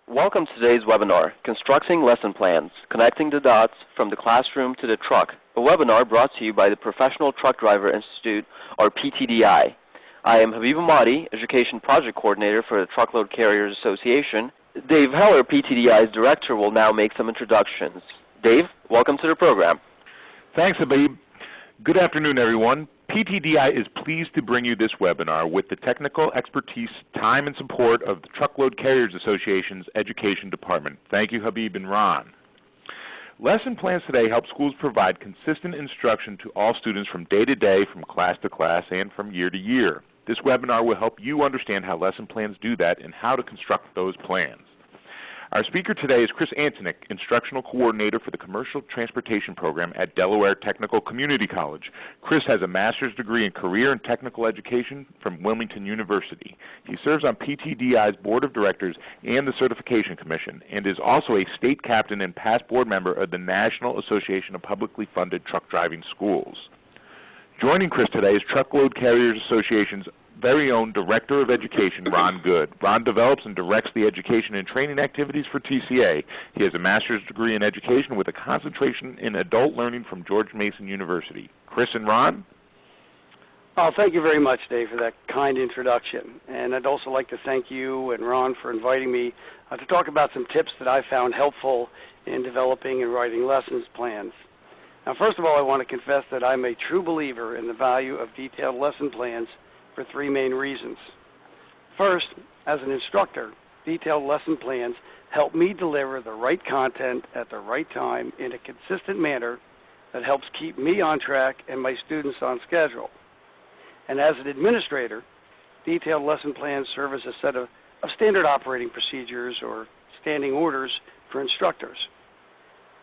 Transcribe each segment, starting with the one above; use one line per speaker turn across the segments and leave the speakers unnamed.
Welcome to today's webinar, Constructing Lesson Plans, Connecting the Dots from the Classroom to the Truck, a webinar brought to you by the Professional Truck Driver Institute, or PTDI. I am Habib Ahmadi, Education Project Coordinator for the Truckload Carriers Association. Dave Heller, PTDI's Director, will now make some introductions. Dave, welcome to the program.
Thanks, Habib. Good afternoon, everyone. PTDI is pleased to bring you this webinar with the technical expertise, time, and support of the Truckload Carriers Association's Education Department. Thank you, Habib and Ron. Lesson plans today help schools provide consistent instruction to all students from day to day, from class to class, and from year to year. This webinar will help you understand how lesson plans do that and how to construct those plans. Our speaker today is Chris Antonik, Instructional Coordinator for the Commercial Transportation Program at Delaware Technical Community College. Chris has a master's degree in career and technical education from Wilmington University. He serves on PTDI's Board of Directors and the Certification Commission, and is also a state captain and past board member of the National Association of Publicly Funded Truck Driving Schools. Joining Chris today is Truckload Carriers Association's very own Director of Education, Ron Good. Ron develops and directs the education and training activities for TCA. He has a master's degree in education with a concentration in adult learning from George Mason University. Chris and Ron?
Thank you very much, Dave, for that kind introduction. And I'd also like to thank you and Ron for inviting me to talk about some tips that I found helpful in developing and writing lessons plans. Now, first of all, I want to confess that I'm a true believer in the value of detailed lesson plans for three main reasons. First, as an instructor, detailed lesson plans help me deliver the right content at the right time in a consistent manner that helps keep me on track and my students on schedule. And as an administrator, detailed lesson plans serve as a set of standard operating procedures or standing orders for instructors.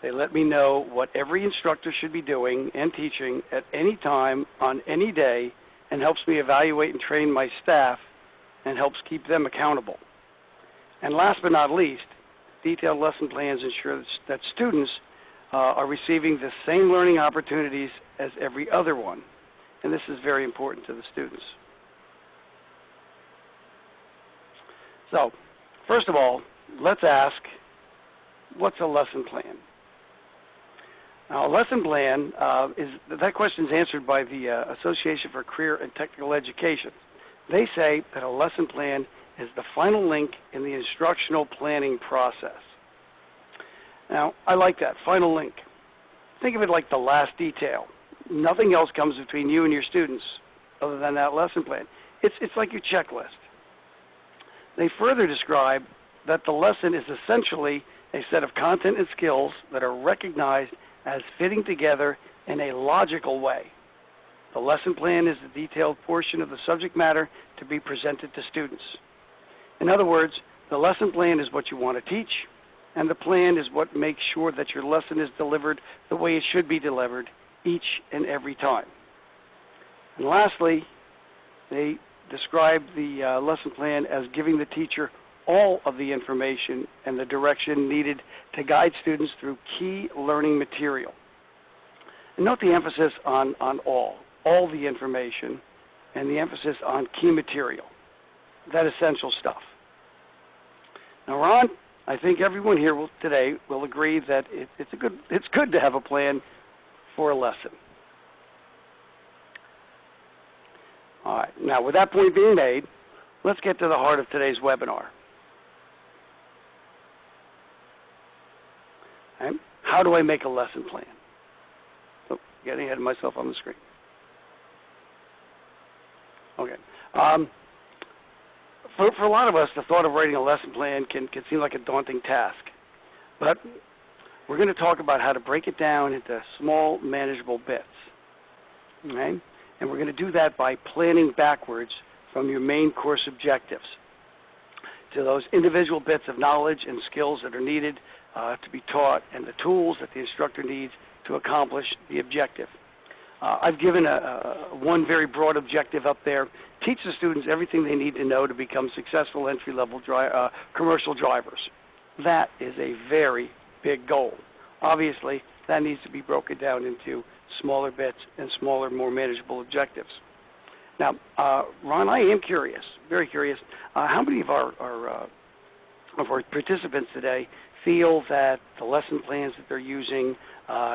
They let me know what every instructor should be doing and teaching at any time on any day, and helps me evaluate and train my staff and helps keep them accountable. And last but not least, detailed lesson plans ensure that students are receiving the same learning opportunities as every other one. And this is very important to the students. So, first of all, let's ask, what's a lesson plan? Now, a lesson plan, that question is answered by the Association for Career and Technical Education. They say that a lesson plan is the final link in the instructional planning process. Now, I like that, final link. Think of it like the last detail. Nothing else comes between you and your students other than that lesson plan. It's like your checklist. They further describe that the lesson is essentially a set of content and skills that are recognized as fitting together in a logical way. The lesson plan is the detailed portion of the subject matter to be presented to students. In other words, the lesson plan is what you want to teach, and the plan is what makes sure that your lesson is delivered the way it should be delivered each and every time. And lastly, they describe the lesson plan as giving the teacher all of the information and the direction needed to guide students through key learning material. And note the emphasis on all the information, and the emphasis on key material, that essential stuff. Now, Ron, I think everyone here today will agree that it's good to have a plan for a lesson. All right, now with that point being made, let's get to the heart of today's webinar. Okay. How do I make a lesson plan? Oh, getting ahead of myself on the screen. Okay. For a lot of us, the thought of writing a lesson plan can seem like a daunting task. But we're going to talk about how to break it down into small, manageable bits. Okay? And we're going to do that by planning backwards from your main course objectives to those individual bits of knowledge and skills that are needed to be taught, and the tools that the instructor needs to accomplish the objective. I've given one very broad objective up there: teach the students everything they need to know to become successful entry-level commercial drivers. That is a very big goal. Obviously, that needs to be broken down into smaller bits and smaller, more manageable objectives. Now, Ron, I am curious, very curious, how many of our of our participants today feel that the lesson plans that they're using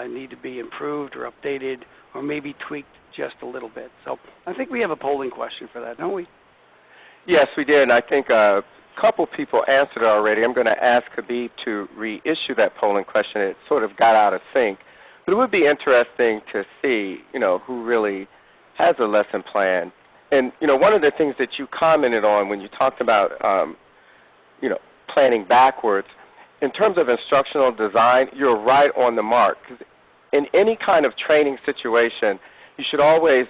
need to be improved or updated or maybe tweaked just a little bit. So I think we have a polling question for that, don't we?
Yes, we did, and I think a couple people answered it already. I'm going to ask Habib to reissue that polling question. It sort of got out of sync. But it would be interesting to see, who really has a lesson plan. And, one of the things that you commented on when you talked about, planning backwards, in terms of instructional design, you're right on the mark. 'Cause in any kind of training situation, you should always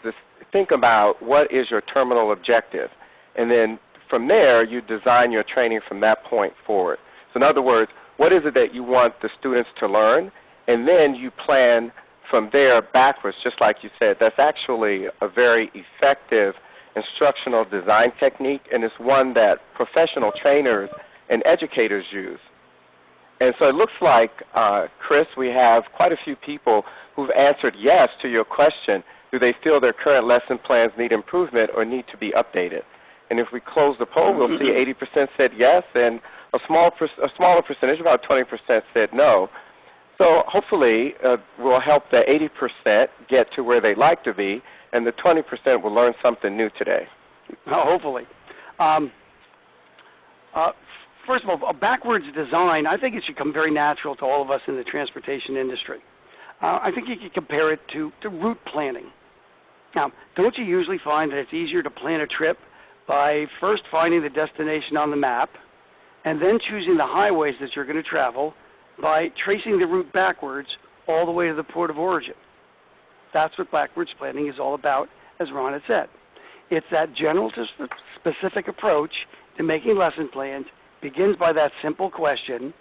think about what is your terminal objective. And then from there, you design your training from that point forward. So in other words, what is it that you want the students to learn? And then you plan from there backwards, just like you said. That's actually a very effective instructional design technique, and it's one that professional trainers and educators use. And so it looks like, Chris, we have quite a few people who've answered yes to your question. Do they feel their current lesson plans need improvement or need to be updated? And if we close the poll, we'll see 80% said yes, and a smaller percentage, about 20%, said no. So hopefully we'll help the 80% get to where they'd like to be, and the 20% will learn something new today.
Hopefully. First of all, a backwards design, I think it should come very natural to all of us in the transportation industry. I think you could compare it to route planning. Now, don't you usually find that it's easier to plan a trip by first finding the destination on the map and then choosing the highways that you're going to travel by tracing the route backwards all the way to the port of origin? That's what backwards planning is all about, as Ron had said. It's that general to specific approach to making lesson plans. Begins by that simple question.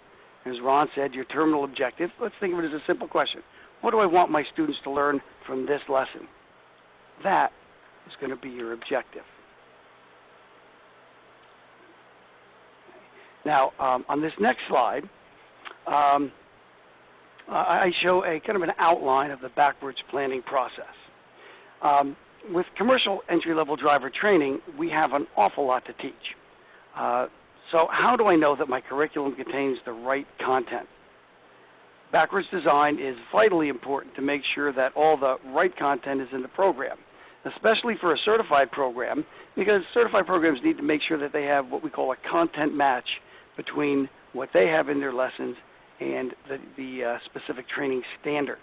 As Ron said, your terminal objective. Let's think of it as a simple question. What do I want my students to learn from this lesson? That is going to be your objective. Now, on this next slide, I show a kind of an outline of the backwards planning process. With commercial entry-level driver training, we have an awful lot to teach. So how do I know that my curriculum contains the right content? Backwards design is vitally important to make sure that all the right content is in the program, especially for a certified program, because certified programs need to make sure that they have what we call a content match between what they have in their lessons and the specific training standards.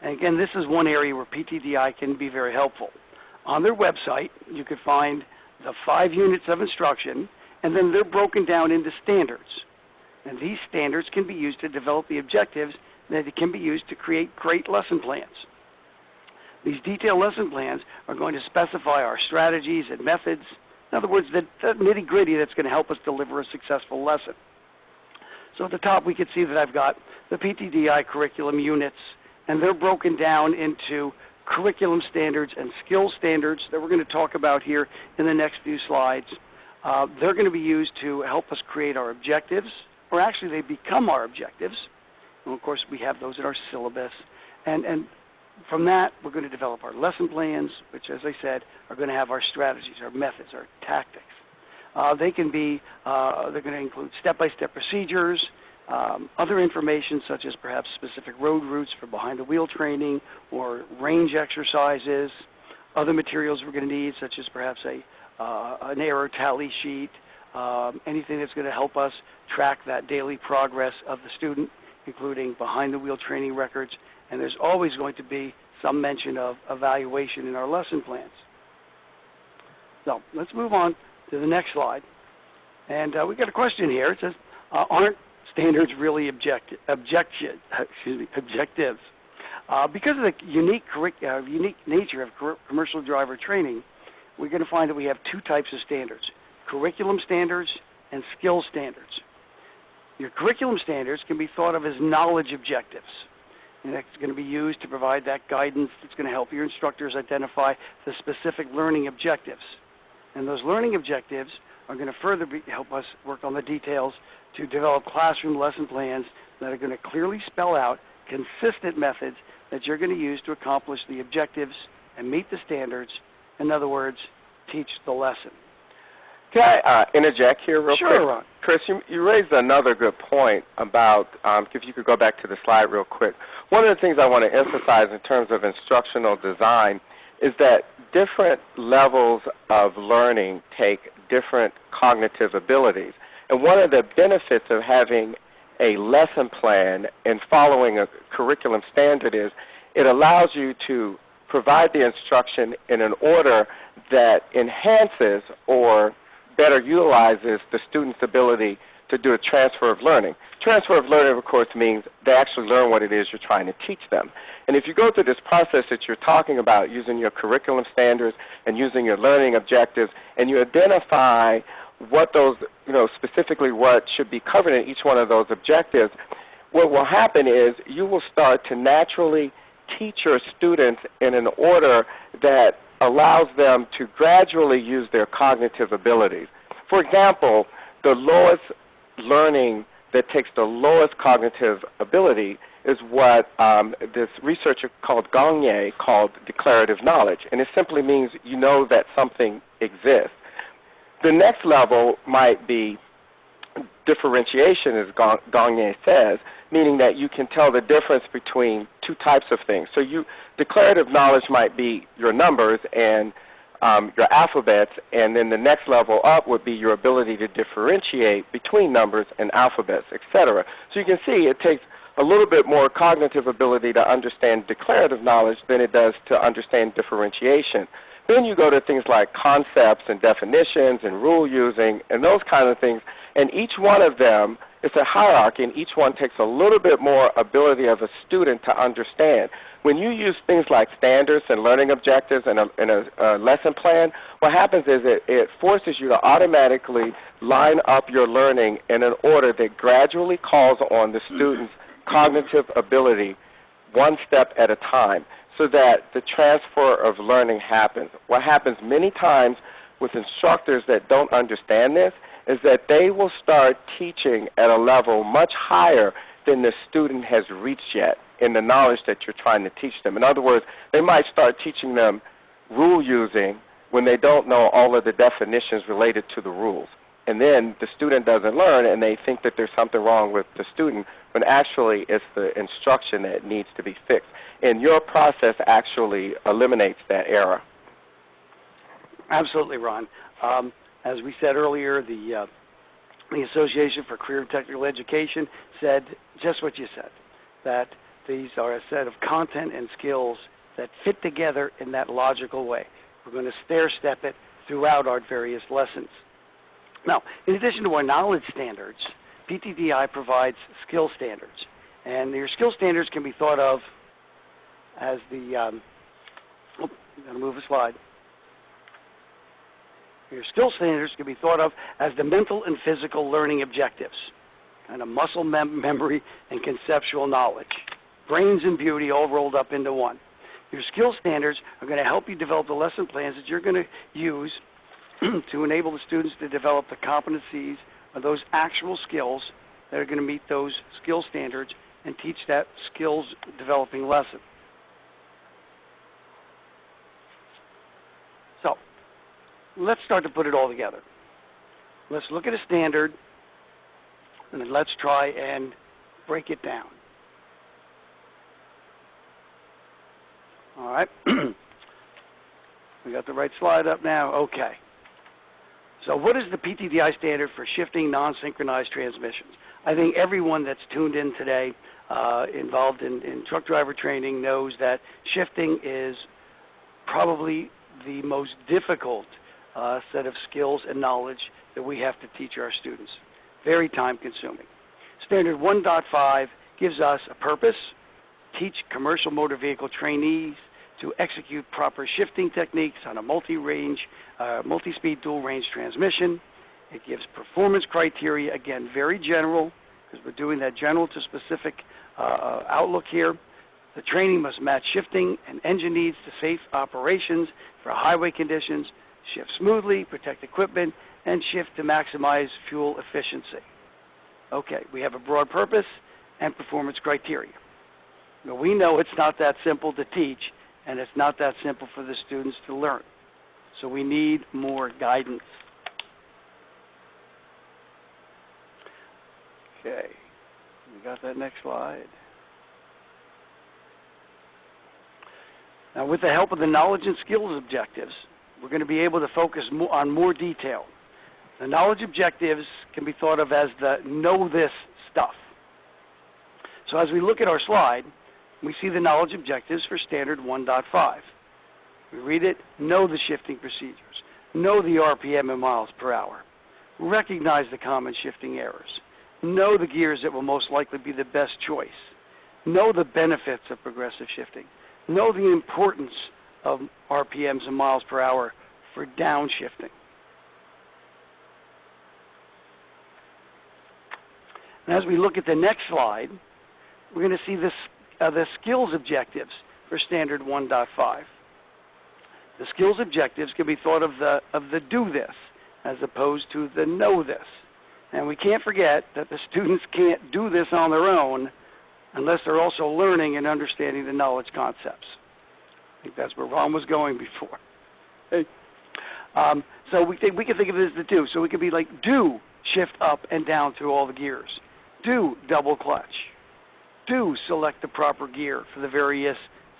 And again, this is one area where PTDI can be very helpful. On their website, you can find the 5 units of instruction, and then they're broken down into standards. And these standards can be used to develop the objectives that can be used to create great lesson plans. These detailed lesson plans are going to specify our strategies and methods. In other words, the nitty-gritty that's going to help us deliver a successful lesson. So at the top, we can see that I've got the PTDI curriculum units, and they're broken down into curriculum standards and skill standards that we're going to talk about here in the next few slides. They're going to be used to help us create our objectives, or actually they become our objectives. And of course, we have those in our syllabus. And from that, we're going to develop our lesson plans, which, as I said, are going to have our strategies, our methods, our tactics. They can be, they're going to include step-by-step procedures, other information such as perhaps specific road routes for behind-the-wheel training or range exercises, other materials we're going to need such as perhaps an error tally sheet, anything that's going to help us track that daily progress of the student, including behind-the-wheel training records, and there's always going to be some mention of evaluation in our lesson plans. So let's move on to the next slide. And we got a question here. It says, aren't standards really objectives? Because of the unique nature of commercial driver training, we're going to find that we have 2 types of standards, curriculum standards and skill standards. Your curriculum standards can be thought of as knowledge objectives, and that's going to be used to provide that guidance that's going to help your instructors identify the specific learning objectives. And those learning objectives are going to further help us work on the details to develop classroom lesson plans that are going to clearly spell out consistent methods that you're going to use to accomplish the objectives and meet the standards. In other words, teach the lesson.
Can I interject here real quick?
Sure, Ron.
Chris, you raised another good point about, if you could go back to the slide real quick. One of the things I want to emphasize in terms of instructional design is that different levels of learning take different cognitive abilities. And one of the benefits of having a lesson plan and following a curriculum standard is it allows you to provide the instruction in an order that enhances or better utilizes the student's ability to do a transfer of learning. Transfer of learning, of course, means they actually learn what it is you're trying to teach them. And if you go through this process that you're talking about, using your curriculum standards and using your learning objectives, and you identify what those, specifically what should be covered in each one of those objectives, what will happen is you will start to naturally teach your students in an order that allows them to gradually use their cognitive abilities. For example, the lowest learning that takes the lowest cognitive ability is what this researcher called Gagne called declarative knowledge, and it simply means you know that something exists. The next level might be differentiation, as Gagne says, meaning that you can tell the difference between two types of things. So declarative knowledge might be your numbers and your alphabets, and then the next level up would be your ability to differentiate between numbers and alphabets, etc. So you can see it takes a little bit more cognitive ability to understand declarative knowledge than it does to understand differentiation. Then you go to things like concepts and definitions and rule using and those kind of things, and each one of them, it's a hierarchy, and each one takes a little bit more ability of a student to understand. When you use things like standards and learning objectives and a lesson plan, what happens is it forces you to automatically line up your learning in an order that gradually calls on the student's cognitive ability one step at a time, so that the transfer of learning happens. What happens many times with instructors that don't understand this is that they will start teaching at a level much higher than the student has reached yet in the knowledge that you're trying to teach them. In other words, they might start teaching them rule using when they don't know all of the definitions related to the rules. And then the student doesn't learn, and they think that there's something wrong with the student, when actually it's the instruction that needs to be fixed. And your process actually eliminates that error.
Absolutely, Ron. As we said earlier, the Association for Career and Technical Education said just what you said, that these are a set of content and skills that fit together in that logical way. We're going to stair-step it throughout our various lessons. Now, in addition to our knowledge standards, PTDI provides skill standards. And your skill standards can be thought of as the, I'm going to move a slide. Your skill standards can be thought of as the mental and physical learning objectives, kind of muscle memory and conceptual knowledge, brains and beauty all rolled up into one. Your skill standards are going to help you develop the lesson plans that you're going to use to enable the students to develop the competencies or those actual skills that are going to meet those skill standards and teach that skills developing lesson. So, let's start to put it all together. Let's look at a standard, and then let's try and break it down. All right. We got the right slide up now. Okay. So what is the PTDI standard for shifting non-synchronized transmissions? I think everyone that's tuned in today involved in truck driver training knows that shifting is probably the most difficult set of skills and knowledge that we have to teach our students. Very time-consuming. Standard 1.5 gives us a purpose, teach commercial motor vehicle trainees to execute proper shifting techniques on a multi-speed dual-range transmission. It gives performance criteria, again, very general, because we're doing that general to specific outlook here. The training must match shifting and engine needs to safe operations for highway conditions, shift smoothly, protect equipment, and shift to maximize fuel efficiency. Okay, we have a broad purpose and performance criteria. Now, we know it's not that simple to teach, and it's not that simple for the students to learn. So we need more guidance. Okay, we got that next slide. Now, with the help of the knowledge and skills objectives, we're going to be able to focus on more detail. The knowledge objectives can be thought of as the know this stuff. So as we look at our slide, we see the knowledge objectives for Standard 1.5. We read it, know the shifting procedures, know the RPM in miles per hour, recognize the common shifting errors, know the gears that will most likely be the best choice, know the benefits of progressive shifting, know the importance of RPMs and miles per hour for downshifting. And as we look at the next slide, we're going to see the skills objectives for Standard 1.5. The skills objectives can be thought of the do this as opposed to the know this. And we can't forget that the students can't do this on their own unless they're also learning and understanding the knowledge concepts. I think that's where Ron was going before. Hey. So we can think of it as the do. So we could be like, do shift up and down through all the gears. Do double clutch. Do select the proper gear for the various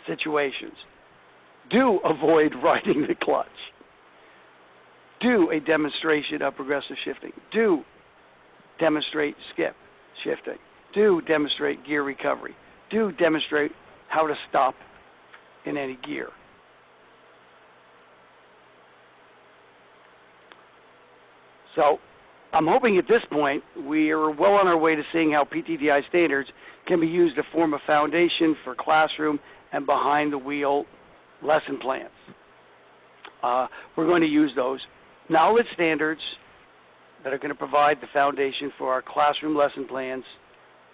situations. Do avoid riding the clutch. Do a demonstration of progressive shifting. Do demonstrate skip shifting. Do demonstrate gear recovery. Do demonstrate how to stop in any gear. So I'm hoping at this point we are well on our way to seeing how PTDI standards can be used to form a foundation for classroom and behind-the-wheel lesson plans. We're going to use those knowledge standards that are going to provide the foundation for our classroom lesson plans.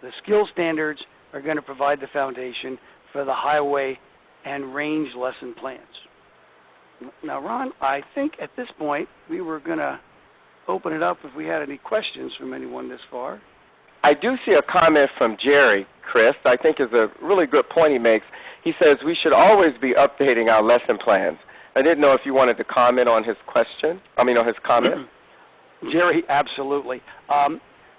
The skill standards are going to provide the foundation for the highway and range lesson plans. Now, Ron, I think at this point we were going to open it up if we had any questions from anyone this far.
I do see a comment from Jerry, Chris, I think is a really good point he makes. He says we should always be updating our lesson plans. I didn't know if you wanted to comment on his question, on his comment.
Jerry, absolutely.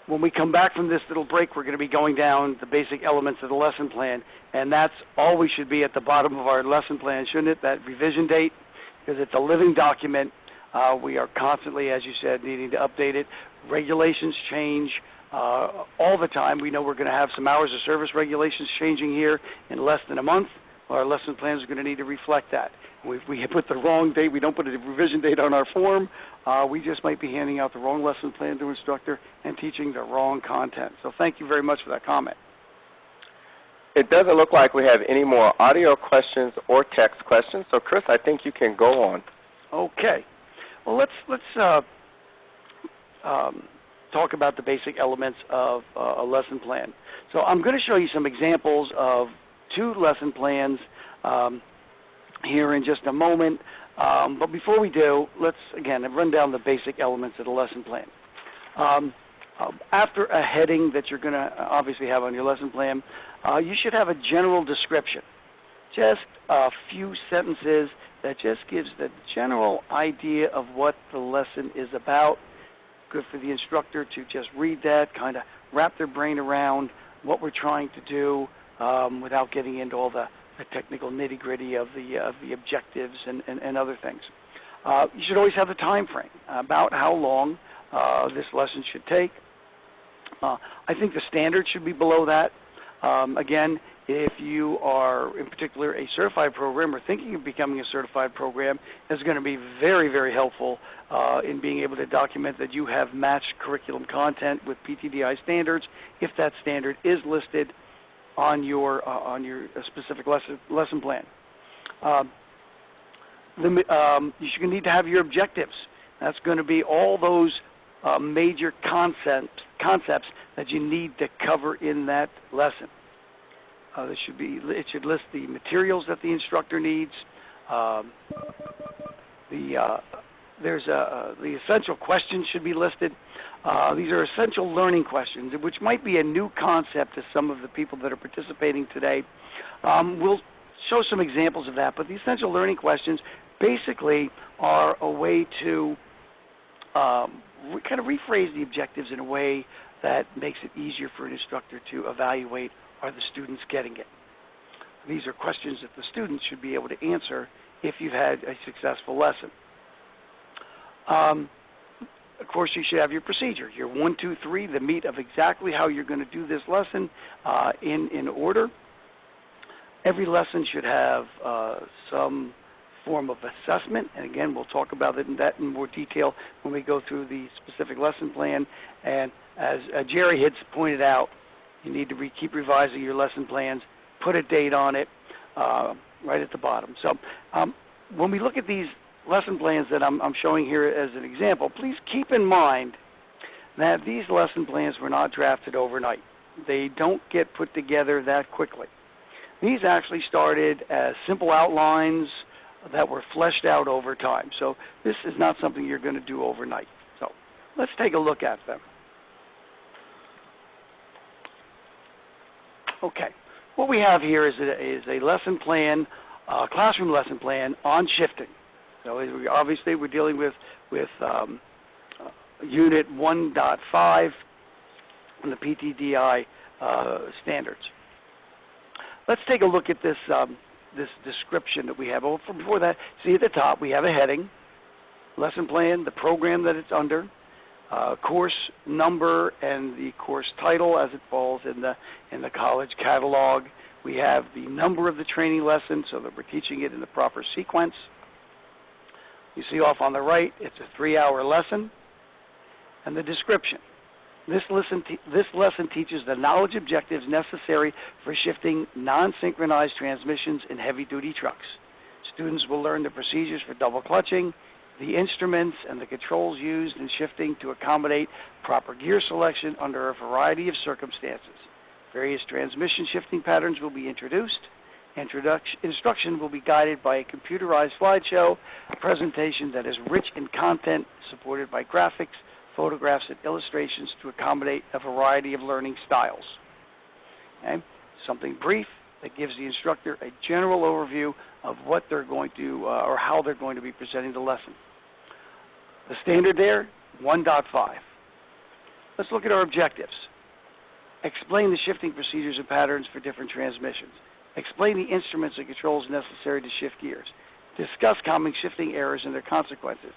When we come back from this little break, we're going to be going down the basic elements of the lesson plan, and that's always should be at the bottom of our lesson plan, shouldn't it, that revision date, because it's a living document. We are constantly, as you said, needing to update it. Regulations change all the time. We know we're going to have some hours of service regulations changing here in less than a month. Our lesson plans are going to need to reflect that. If we put the wrong date, we don't put a revision date on our form, we just might be handing out the wrong lesson plan to instructor and teaching the wrong content. So thank you very much for that comment.
It doesn't look like we have any more audio questions or text questions. So, Chris, I think you can go on.
Okay. Well, let's talk about the basic elements of a lesson plan. So I'm going to show you some examples of two lesson plans here in just a moment. But before we do, let's, again, run down the basic elements of the lesson plan. After a heading that you're going to obviously have on your lesson plan, you should have a general description, just a few sentences that just gives the general idea of what the lesson is about. Good for the instructor to just read that, kind of wrap their brain around what we're trying to do without getting into all the technical nitty-gritty of the objectives and other things. You should always have the time frame about how long this lesson should take. I think the standard should be below that. Again, if you are, in particular, a certified program or thinking of becoming a certified program, it's going to be very, very helpful in being able to document that you have matched curriculum content with PTDI standards if that standard is listed on your specific lesson plan. You need to have your objectives. That's going to be all those major concepts that you need to cover in that lesson. It should list the materials that the instructor needs. The essential questions should be listed. These are essential learning questions, which might be a new concept to some of the people that are participating today. We'll show some examples of that, but the essential learning questions basically are a way to kind of rephrase the objectives in a way that makes it easier for an instructor to evaluate, are the students getting it? These are questions that the students should be able to answer if you've had a successful lesson. Of course, you should have your procedure, your 1, 2, 3, the meat of exactly how you're going to do this lesson in order. Every lesson should have some form of assessment, and again, we'll talk about that in more detail when we go through the specific lesson plan. And as Jerry had pointed out, you need to keep revising your lesson plans, put a date on it right at the bottom. So when we look at these lesson plans that I'm showing here as an example, please keep in mind that these lesson plans were not drafted overnight. They don't get put together that quickly. These actually started as simple outlines that were fleshed out over time. So this is not something you're going to do overnight. So let's take a look at them. Okay, what we have here is a lesson plan, classroom lesson plan on shifting. So obviously we're dealing with Unit 1.5 and the PTDI standards. Let's take a look at this this description that we have. Before that, see at the top we have a heading, lesson plan, the program that it's under, course number, and the course title as it falls in the college catalog. We have the number of the training lesson so that we're teaching it in the proper sequence. You see off on the right, it's a 3-hour lesson, and the description. This lesson teaches the knowledge objectives necessary for shifting non-synchronized transmissions in heavy-duty trucks. Students will learn the procedures for double clutching, the instruments and the controls used in shifting to accommodate proper gear selection under a variety of circumstances. Various transmission shifting patterns will be introduced. Instruction will be guided by a computerized slideshow, a presentation that is rich in content supported by graphics, photographs, and illustrations to accommodate a variety of learning styles. Okay? Something brief that gives the instructor a general overview of what they're going to, or how they're going to be presenting the lesson. The standard there, 1.5. Let's look at our objectives. Explain the shifting procedures and patterns for different transmissions. Explain the instruments and controls necessary to shift gears. Discuss common shifting errors and their consequences.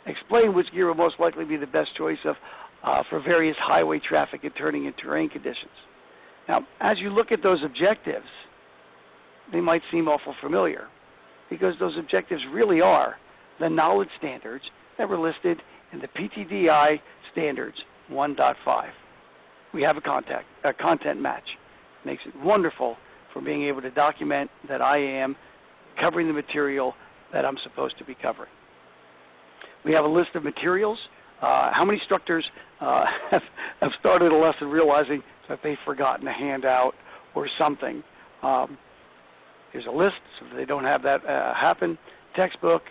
Explain which gear will most likely be the best choice for various highway traffic and turning and terrain conditions. Now, as you look at those objectives, they might seem awful familiar because those objectives really are the knowledge standards that were listed in the PTDI standards 1.5. We have a content match. Makes it wonderful for being able to document that I am covering the material that I'm supposed to be covering. We have a list of materials. How many instructors have started a lesson realizing that they've forgotten a handout or something? Here's a list so that they don't have that happen. Textbook,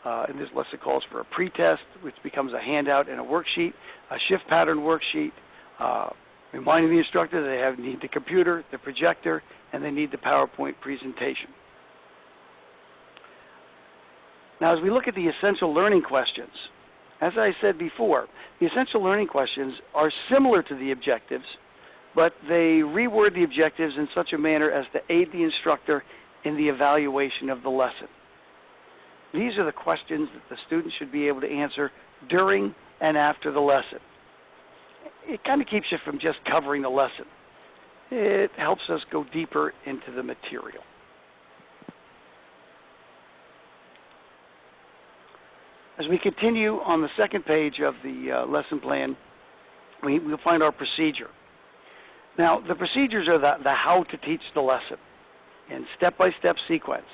and this lesson calls for a pretest, which becomes a handout and a worksheet, a shift pattern worksheet, reminding the instructor that they need the computer, the projector, and they need the PowerPoint presentation. Now, as we look at the essential learning questions, as I said before, the essential learning questions are similar to the objectives, but they reword the objectives in such a manner as to aid the instructor in the evaluation of the lesson. These are the questions that the student should be able to answer during and after the lesson. It kind of keeps you from just covering the lesson. It helps us go deeper into the material. As we continue on the second page of the lesson plan, we'll find our procedure. Now, the procedures are the how to teach the lesson in step-by-step sequence.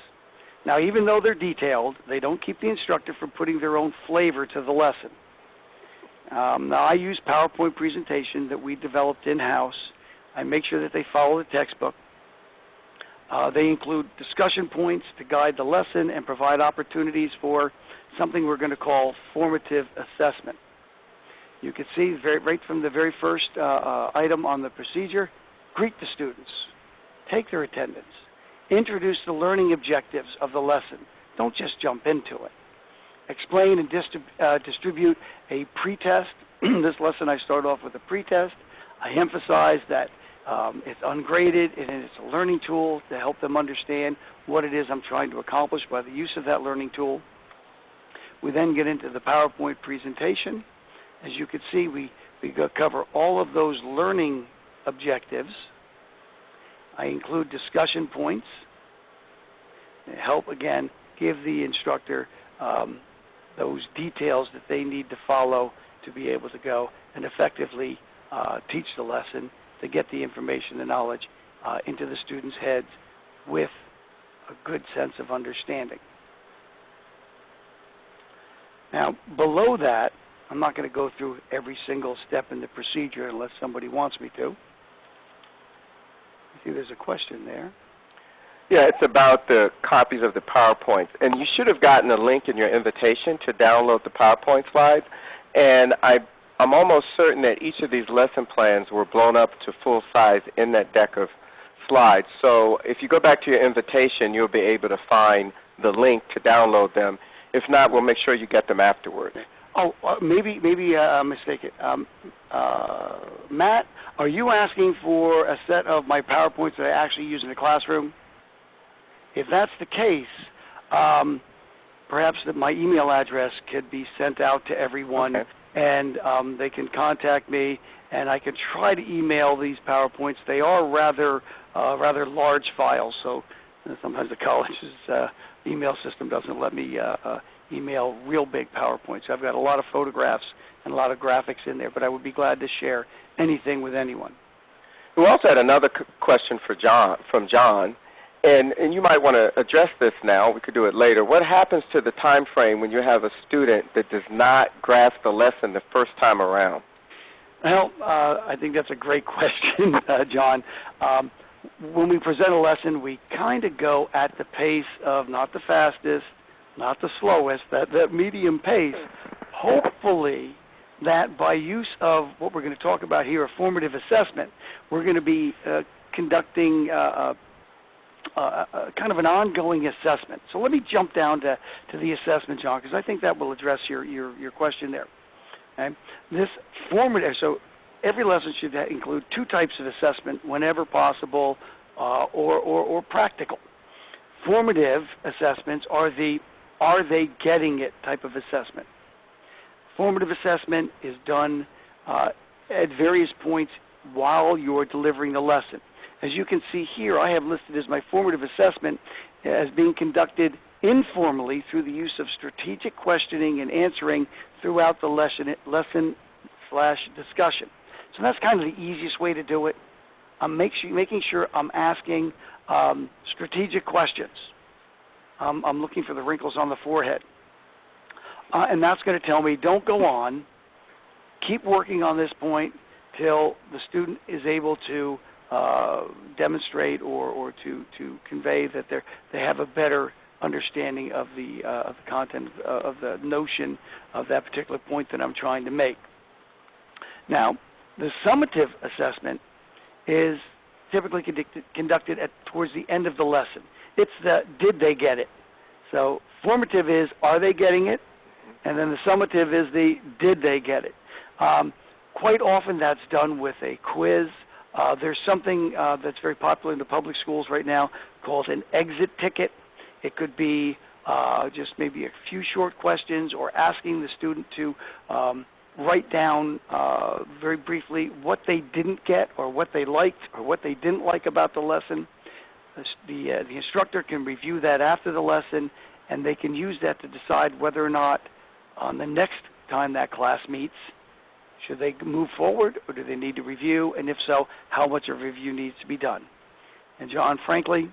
Now, even though they're detailed, they don't keep the instructor from putting their own flavor to the lesson. Now, I use PowerPoint presentation that we developed in-house. I make sure that they follow the textbook. They include discussion points to guide the lesson and provide opportunities for something we're going to call formative assessment. You can see right from the very first item on the procedure, greet the students, take their attendance, introduce the learning objectives of the lesson. Don't just jump into it. Explain and distribute a pretest. This lesson I start off with a pretest. I emphasize that it's ungraded and it's a learning tool to help them understand what it is I'm trying to accomplish by the use of that learning tool. We then get into the PowerPoint presentation. As you can see, we cover all of those learning objectives. I include discussion points to help, again, give the instructor those details that they need to follow to be able to go and effectively teach the lesson, to get the information, the knowledge into the students' heads with a good sense of understanding. Now, below that, I'm not going to go through every single step in the procedure unless somebody wants me to. I see there's a question there.
Yeah, it's about the copies of the PowerPoints. And you should have gotten a link in your invitation to download the PowerPoint slides. And I'm almost certain that each of these lesson plans were blown up to full size in that deck of slides. So if you go back to your invitation, you'll be able to find the link to download them. If not, we'll make sure you get them afterwards.
Oh, maybe I'm mistaken. Matt, are you asking for a set of my PowerPoints that I actually use in the classroom? If that's the case, perhaps my email address could be sent out to everyone, okay, and they can contact me, and I can try to email these PowerPoints. They are rather large files, so sometimes the college's email system doesn't let me email real big PowerPoints. I've got a lot of photographs and a lot of graphics in there, but I would be glad to share anything with anyone.
We also had another question from John. And you might want to address this now. We could do it later. What happens to the time frame when you have a student that does not grasp the lesson the first time around?
Well, I think that's a great question, John. When we present a lesson, we kind of go at the pace of not the fastest, not the slowest, that medium pace. Hopefully that by use of what we're going to talk about here, a formative assessment, we're going to be conducting kind of an ongoing assessment. So let me jump down to the assessment, John, because I think that will address your question there. Okay? This formative, so every lesson should include two types of assessment whenever possible or practical. Formative assessments are the "are they getting it" type of assessment. Formative assessment is done at various points while you're delivering the lesson. As you can see here, I have listed as my formative assessment as being conducted informally through the use of strategic questioning and answering throughout the lesson/discussion. So that's kind of the easiest way to do it. I'm making sure I'm asking strategic questions. I'm looking for the wrinkles on the forehead. And that's going to tell me, don't go on. Keep working on this point till the student is able to demonstrate or to convey that they have a better understanding of the content of the notion of that particular point that I'm trying to make. Now, the summative assessment is typically conducted towards the end of the lesson. It's the did they get it. So formative is are they getting it, and then the summative is the did they get it. Quite often that's done with a quiz. There's something that's very popular in the public schools right now called an exit ticket. It could be just maybe a few short questions or asking the student to write down very briefly what they didn't get or what they liked or what they didn't like about the lesson. The instructor can review that after the lesson, and they can use that to decide whether or not on the next time that class meets, should they move forward or do they need to review, and if so, how much of a review needs to be done. And John, frankly,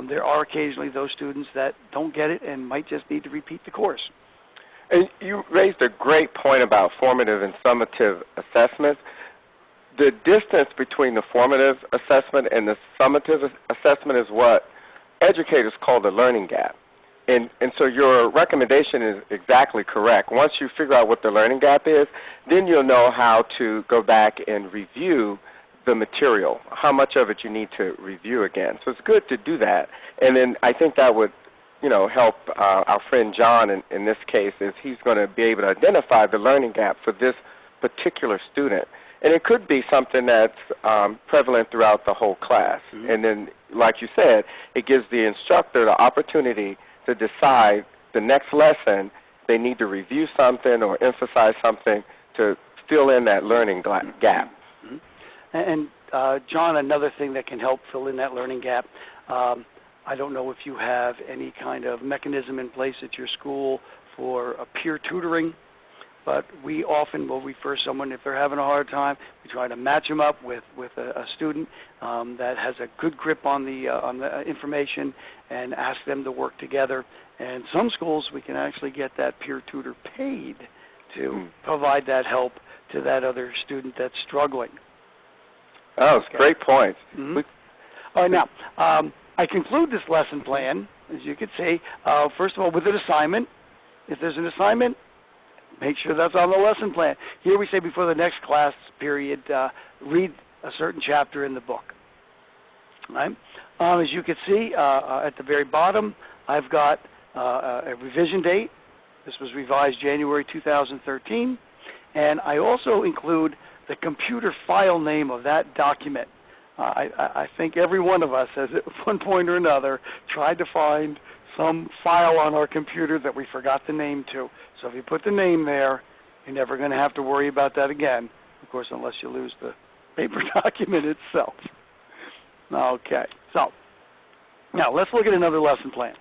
there are occasionally those students that don't get it and might just need to repeat the course.
And you raised a great point about formative and summative assessments. The distance between the formative assessment and the summative assessment is what educators call the learning gap. And so your recommendation is exactly correct. Once you figure out what the learning gap is, then you'll know how to go back and review the material, how much of it you need to review again. So it's good to do that. And then I think that would, help our friend John in this case, is he's going to be able to identify the learning gap for this particular student. And it could be something that's prevalent throughout the whole class. And then, like you said, it gives the instructor the opportunity to decide the next lesson they need to review something or emphasize something to fill in that learning gap.
And John, another thing that can help fill in that learning gap, I don't know if you have any kind of mechanism in place at your school for peer tutoring, but we often will refer someone if they're having a hard time. We try to match them up with a student that has a good grip on the information and ask them to work together. And some schools we can actually get that peer tutor paid to provide that help to that other student that's struggling.
Oh, it's great points.
All right, now, I conclude this lesson plan, as you can see, first of all, with an assignment. If there's an assignment, make sure that's on the lesson plan. Here we say before the next class period, read a certain chapter in the book. All right? As you can see, at the very bottom, I've got a revision date. This was revised January 2013. And I also include the computer file name of that document. I think every one of us has, at one point or another, tried to find some file on our computer that we forgot the name to. So if you put the name there, you're never going to have to worry about that again, of course, unless you lose the paper document itself. Okay, so now let's look at another lesson plan.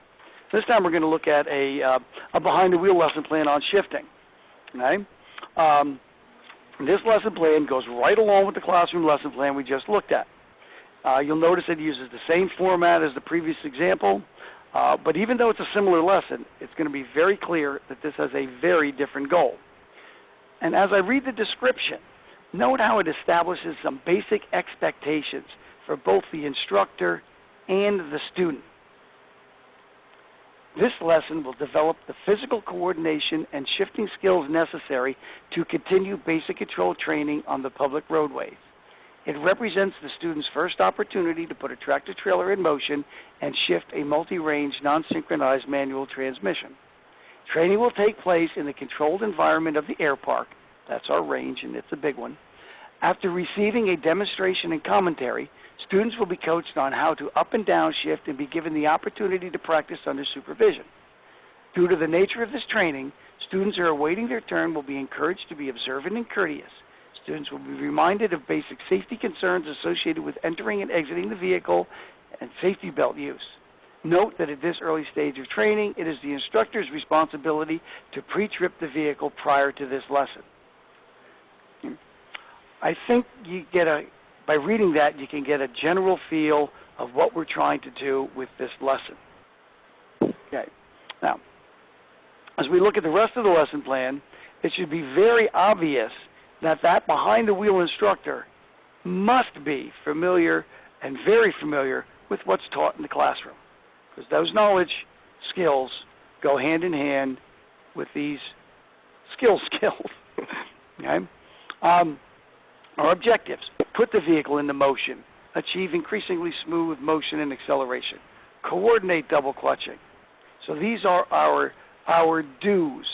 This time we're going to look at a behind-the-wheel lesson plan on shifting. Okay? This lesson plan goes right along with the classroom lesson plan we just looked at. You'll notice it uses the same format as the previous example, but even though it's a similar lesson, it's going to be very clear that this has a very different goal. And as I read the description, note how it establishes some basic expectations for both the instructor and the student. This lesson will develop the physical coordination and shifting skills necessary to continue basic control training on the public roadways. It represents the student's first opportunity to put a tractor-trailer in motion and shift a multi-range, non-synchronized manual transmission. Training will take place in the controlled environment of the air park. That's our range, and it's a big one. After receiving a demonstration and commentary, students will be coached on how to up and down shift and be given the opportunity to practice under supervision. Due to the nature of this training, students who are awaiting their turn will be encouraged to be observant and courteous. Students will be reminded of basic safety concerns associated with entering and exiting the vehicle and safety belt use. Note that at this early stage of training, it is the instructor's responsibility to pre-trip the vehicle prior to this lesson. I think you get by reading that, you can get a general feel of what we're trying to do with this lesson. Okay. Now, as we look at the rest of the lesson plan, it should be very obvious that behind-the-wheel instructor must be familiar and very familiar with what's taught in the classroom, because those knowledge skills go hand in hand with these skills. Okay? Our objectives: put the vehicle into motion, achieve increasingly smooth motion and acceleration, coordinate double clutching. So these are our do's,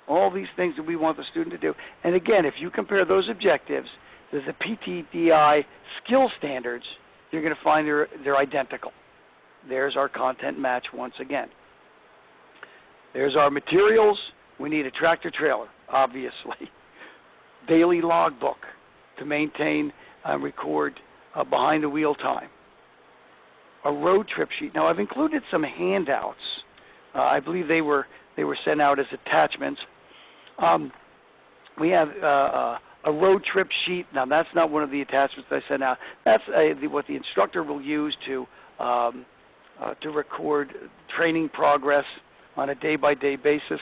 all these things that we want the student to do. And again, if you compare those objectives to the PTDI skill standards, you're going to find they're identical. There's our content match once again. There's our materials. We need a tractor trailer, obviously. Daily logbook to maintain and record behind-the-wheel time. A road trip sheet. Now, I've included some handouts. I believe they were sent out as attachments. We have a road trip sheet. Now, that's not one of the attachments I sent out. That's what the instructor will use to record training progress on a day-by-day basis.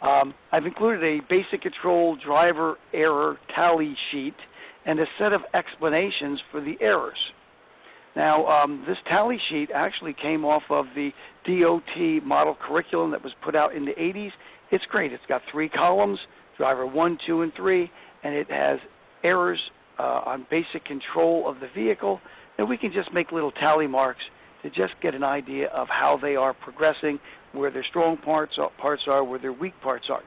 I've included a basic control driver error tally sheet and a set of explanations for the errors. Now, this tally sheet actually came off of the DOT model curriculum that was put out in the 80s. It's great. It's got 3 columns, driver 1, 2, and 3, and it has errors on basic control of the vehicle, and we can just make little tally marks to just get an idea of how they are progressing, where their strong parts are, where their weak parts are.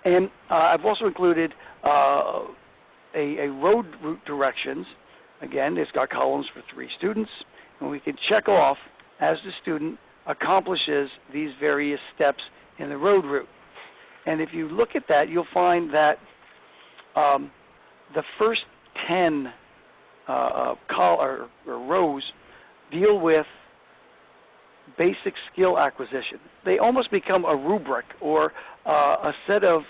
And I've also included a road route directions. Again, it's got columns for 3 students, and we can check off as the student accomplishes these various steps in the road route. And if you look at that, you'll find that the first 10 rows deal with basic skill acquisition. They almost become a rubric or a set of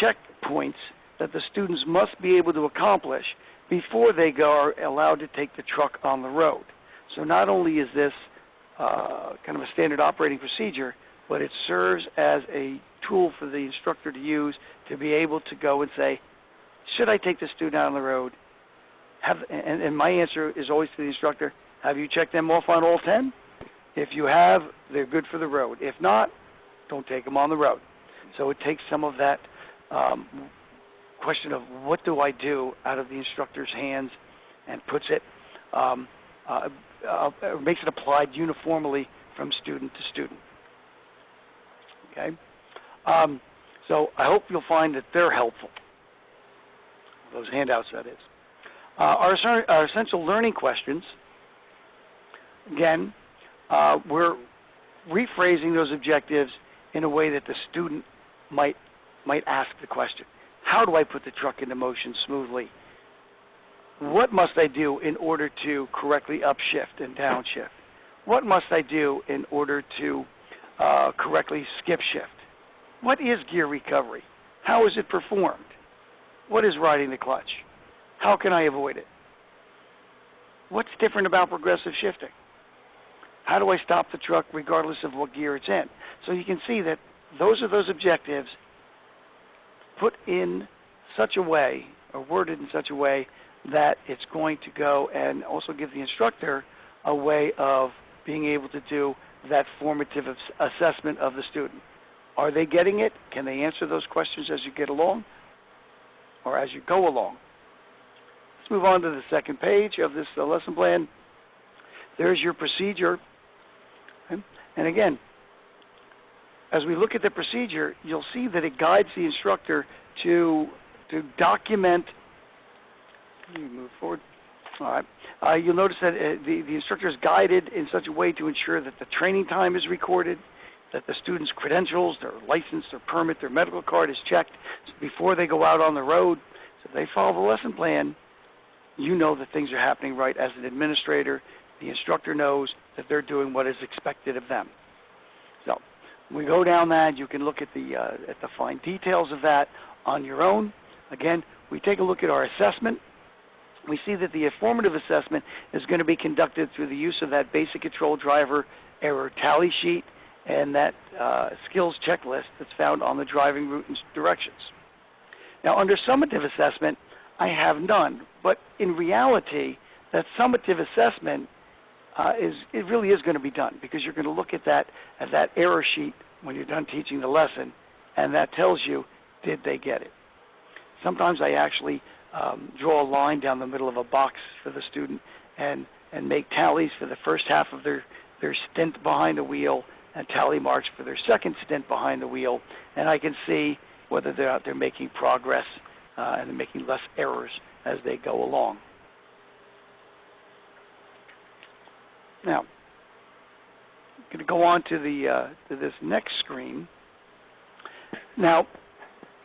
checkpoints that the students must be able to accomplish before they are allowed to take the truck on the road. So not only is this kind of a standard operating procedure, but it serves as a tool for the instructor to use to be able to go and say, should I take the student out on the road? And my answer is always to the instructor, have you checked them off on all 10? If you have, they're good for the road. If not, don't take them on the road. So it takes some of that question of what do I do out of the instructor's hands and puts it, makes it applied uniformly from student to student. Okay? So I hope you'll find that they're helpful. Those handouts, that is. Our essential learning questions, again, we're rephrasing those objectives in a way that the student might ask the question. How do I put the truck into motion smoothly? What must I do in order to correctly upshift and downshift? What must I do in order to correctly skip shift? What is gear recovery? How is it performed? What is riding the clutch? How can I avoid it? What's different about progressive shifting? How do I stop the truck regardless of what gear it's in? So you can see that those are those objectives put in such a way, or worded in such a way, that it's going to go and also give the instructor a way of being able to do that formative assessment of the student. Are they getting it? Can they answer those questions as you get along or as you go along? Let's move on to the second page of this lesson plan. There's your procedure. Okay? And again, as we look at the procedure, you'll see that it guides the instructor to document. Let me move forward. All right. You'll notice that the instructor is guided in such a way to ensure that the training time is recorded, that the student's credentials, their license, their permit, their medical card is checked before they go out on the road. So if they follow the lesson plan, you know that things are happening right. As an administrator, the instructor knows that they're doing what is expected of them. So we go down that. You can look at the fine details of that on your own. Again, we take a look at our assessment. We see that the formative assessment is going to be conducted through the use of that basic control driver error tally sheet and that skills checklist that's found on the driving route and directions. Now, under summative assessment, I have none, but in reality, that summative assessment it really is going to be done, because you're going to look at that error sheet when you're done teaching the lesson, and that tells you, did they get it? Sometimes I actually draw a line down the middle of a box for the student and make tallies for the first half of their stint behind the wheel and tally marks for their second stint behind the wheel, and I can see whether they're out there making progress and they're making less errors as they go along. Now, I'm going to go on to this next screen. Now,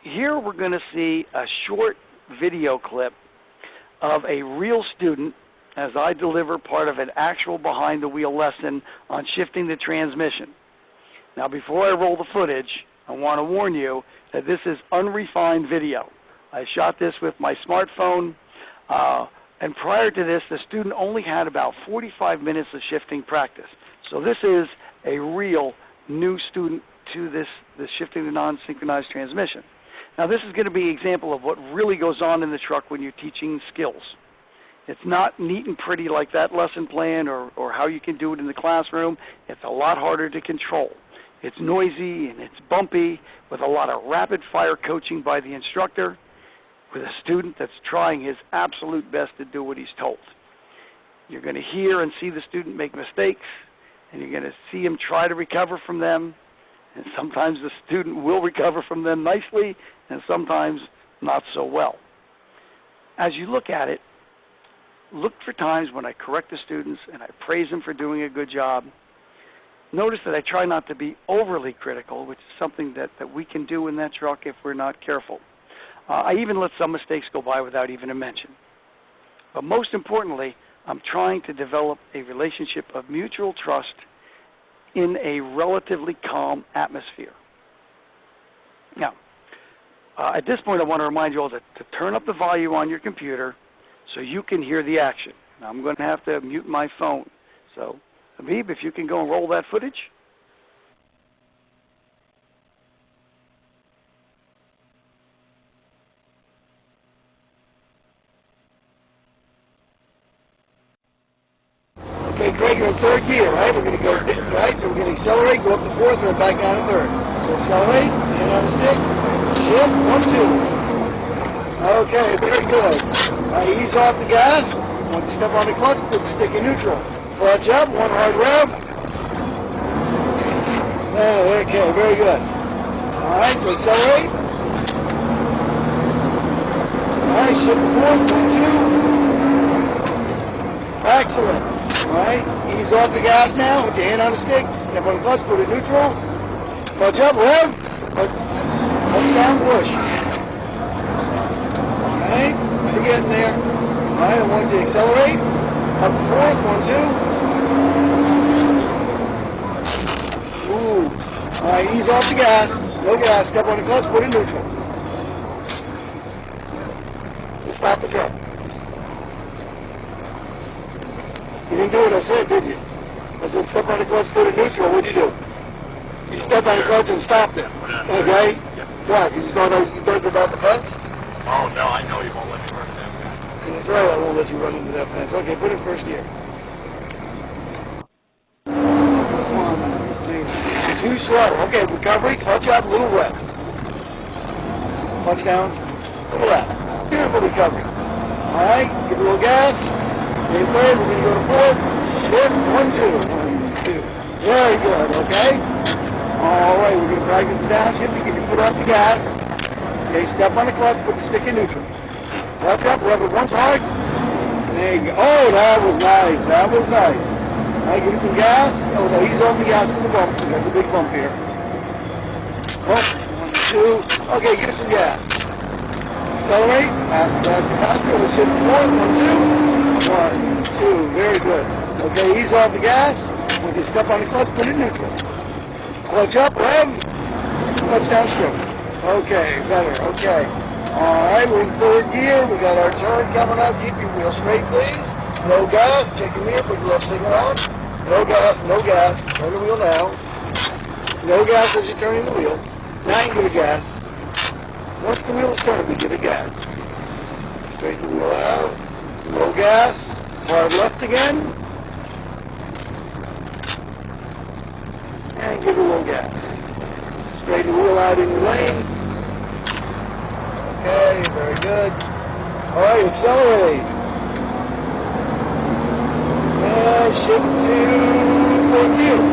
here we're going to see a short video clip of a real student as I deliver part of an actual behind-the-wheel lesson on shifting the transmission. Now, before I roll the footage, I want to warn you that this is unrefined video. I shot this with my smartphone, and prior to this, the student only had about 45 minutes of shifting practice. So this is a real new student to this shifting the non-synchronized transmission. Now, this is going to be an example of what really goes on in the truck when you're teaching skills. It's not neat and pretty like that lesson plan or how you can do it in the classroom. It's a lot harder to control. It's noisy and it's bumpy with a lot of rapid-fire coaching by the instructor with a student that's trying his absolute best to do what he's told. You're going to hear and see the student make mistakes, and you're going to see him try to recover from them, and sometimes the student will recover from them nicely, and sometimes not so well. as you look at it, look for times when I correct the students and I praise them for doing a good job. Notice that I try not to be overly critical, which is something that we can do in that truck if we're not careful. I even let some mistakes go by without even a mention. But most importantly, I'm trying to develop a relationship of mutual trust in a relatively calm atmosphere. Now, at this point, I want to remind you all to turn up the volume on your computer so you can hear the action. Now, I'm going to have to mute my phone. So, Habib, if you can go and roll that footage.
Okay, Greg, you're in third gear, right? We're going to go, right? So we're going to accelerate, go up to fourth, and back down to third. So accelerate, hand on the stick, shift, 1, 2. Okay, very good. Ease off the gas. Once you step on the clutch, put the stick in neutral. Clutch up, 1 hard rev. Oh, okay, very good. All right, so accelerate. All right, shift to fourth, 1, 2. Excellent. All right, ease off the gas now with your hand on the stick. Step on the clutch, put it neutral. Clutch up, rev. Up, down, push. All right, you're getting there. All right, I want you to accelerate. Up to fourth, 1, 2. Ooh. All right, ease off the gas. No gas. Step on the clutch, put it neutral. Just stop the truck. You didn't do what I said, did you? I said step on the clutch, put it neutral. What'd you do? You stepped on the clutch and stopped it. Okay? What? You thought about the fence?
Oh, no, I know you won't let me run that fence.
That's right, I won't let you run into that fence. Okay, put it in first gear. 1, 2. Too slow. Okay, recovery, clutch up, little left. Clutch down, little left. Beautiful recovery. All right, give it a little gas. Okay, third, we're going to go to fourth. Shift, 1, 2. 1, 2. Very good, okay? All right, we're going to practice the downshift. You get your foot off the gas. Okay, step on the clutch, put the stick in neutral. Clutch up, rev it once hard. There you go. Oh, that was nice. That was nice. All right, give it some gas. Oh, no, he's on the gas with the bump. We got the big bump here. Bump, 1, 2. Okay, give it some gas. Accelerate. Faster. We'll shift forward. 1, 2. 1, 2. Very good. Okay, ease off the gas. When you step on the clutch, put it neutral. Clutch up, rev. Clutch down, stroke. Okay, better. Okay. All right, we're in third gear. We got our turn coming up. Keep your wheel straight, please. No gas. Check your mirror. Put your left signal on. No gas. No gas. Turn the wheel now. No gas as you're turning the wheel. Now you give it gas. Once the wheel is turned, we give it gas. Straighten the wheel out. No gas. Hard left again. And give it a little gas. Straighten the wheel out in your lane. Okay, very good. All right, accelerate. And shift to fourth gear. 2.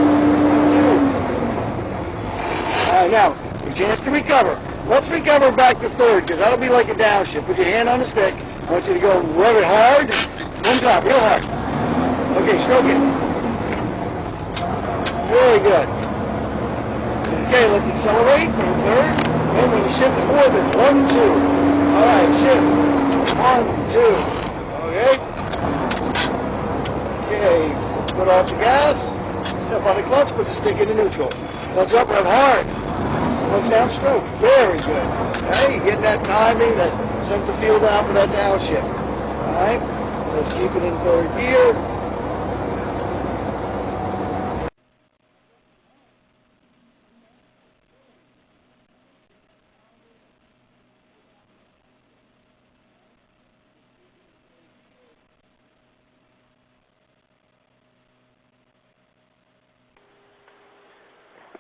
All right, now, your chance to recover. Let's recover back to third, because that'll be like a downshift. Put your hand on the stick. I want you to go rev it hard. One time, real hard. Okay, stroke it. Very good. Okay, let's accelerate from third. And when you shift to fourth, it's 1, 2. All right, shift. 1, 2. Okay. Okay, put off the gas. Step on the clutch, put the stick into neutral. Clutch up, rev hard. Clutch down, stroke. Very good. Okay, you get that timing that sends the feel down for that downshift. All right, let's keep it in third gear.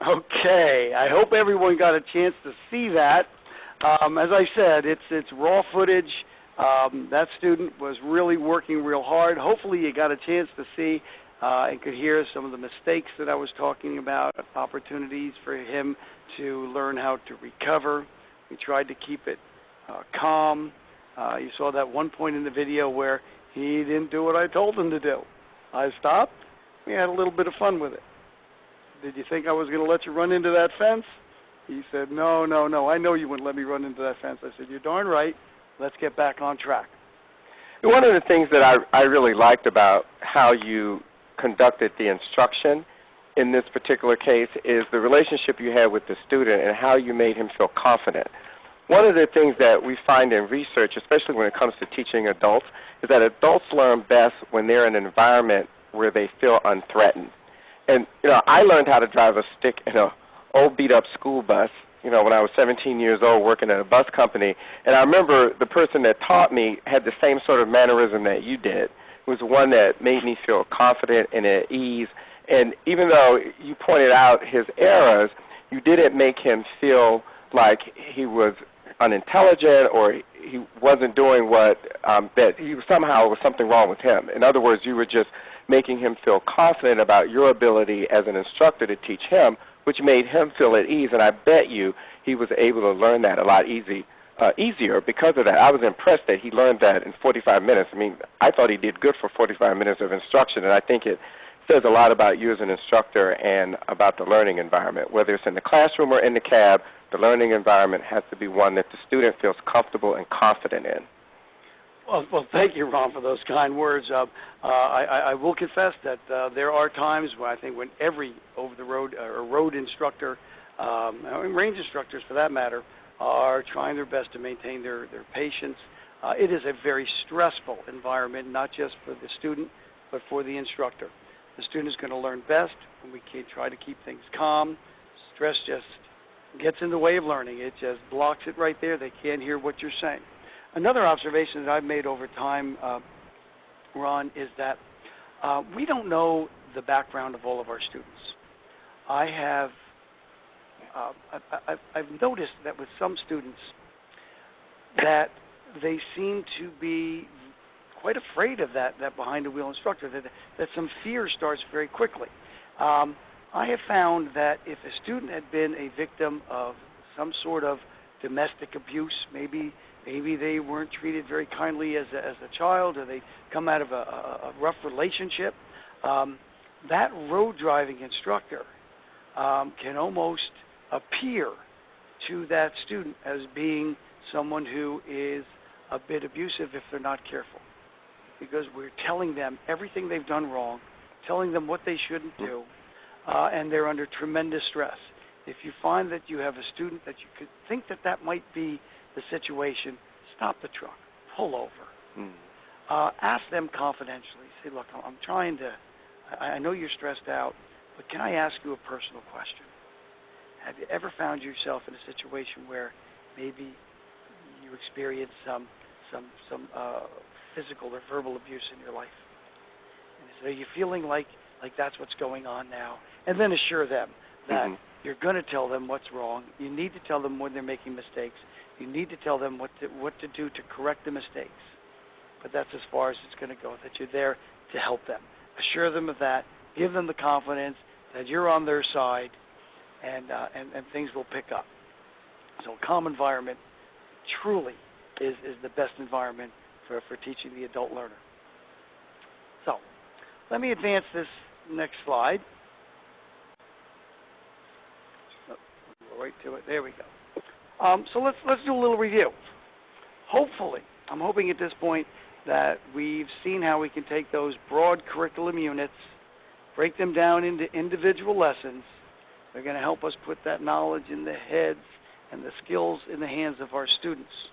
Okay, I hope everyone got a chance to see that. As I said, it's raw footage. That student was really working real hard. Hopefully you got a chance to see and could hear some of the mistakes that I was talking about, opportunities for him to learn how to recover. We tried to keep it calm. You saw that one point in the video where he didn't do what I told him to do. I stopped. We had a little bit of fun with it. Did you think I was going to let you run into that fence? He said, no, I know you wouldn't let me run into that fence. I said, you're darn right. Let's get back on track.
One of the things that I really liked about how you conducted the instruction in this particular case is the relationship you had with the student and how you made him feel confident. One of the things that we find in research, especially when it comes to teaching adults, is that adults learn best when they're in an environment where they feel unthreatened. And, I learned how to drive a stick in an old beat-up school bus, when I was 17 years old working at a bus company. And I remember the person that taught me had the same sort of mannerism that you did. It was one that made me feel confident and at ease. And even though you pointed out his errors, you didn't make him feel like he was unintelligent or he wasn't doing what, that he somehow was something wrong with him. In other words, you were just making him feel confident about your ability as an instructor to teach him, which made him feel at ease. And I bet you he was able to learn that a lot easier because of that. I was impressed that he learned that in 45 minutes. I mean, I thought he did good for 45 minutes of instruction, and I think it says a lot about you as an instructor and about the learning environment. Whether it's in the classroom or in the cab, the learning environment has to be one that the student feels comfortable and confident in.
Well, thank you, Ron, for those kind words. I will confess that there are times when I think when every over-the-road or road instructor, and range instructors for that matter, are trying their best to maintain their patience. It is a very stressful environment, not just for the student, but for the instructor. The student is going to learn best when we can try to keep things calm. Stress just gets in the way of learning. It just blocks it right there. They can't hear what you're saying. Another observation that I've made over time, Ron, is that we don't know the background of all of our students. I've noticed that with some students that they seem to be quite afraid of that behind-the-wheel instructor, that some fear starts very quickly. I have found that if a student had been a victim of some sort of domestic abuse, maybe they weren't treated very kindly as a child, or they come out of a rough relationship, that road driving instructor can almost appear to that student as being someone who is a bit abusive if they're not careful, because we're telling them everything they've done wrong, telling them what they shouldn't do, and they're under tremendous stress. If you find that you have a student that you could think that might be the situation, stop the truck, pull over. Ask them confidentially. Say, look, I'm trying to, I know you're stressed out, but can I ask you a personal question? Have you ever found yourself in a situation where maybe you experienced some physical or verbal abuse in your life? And so are you feeling like that's what's going on now? And then assure them that you're going to tell them what's wrong. You need to tell them when they're making mistakes. You need to tell them what to do to correct the mistakes. But that's as far as it's going to go, that you're there to help them. Assure them of that. Give them the confidence that you're on their side, and things will pick up. So a calm environment truly is the best environment for teaching the adult learner. So let me advance this next slide. Go right to it. There we go. So let's do a little review. Hopefully, I'm hoping at this point that we've seen how we can take those broad curriculum units, break them down into individual lessons. They're going to help us put that knowledge in the heads and the skills in the hands of our students.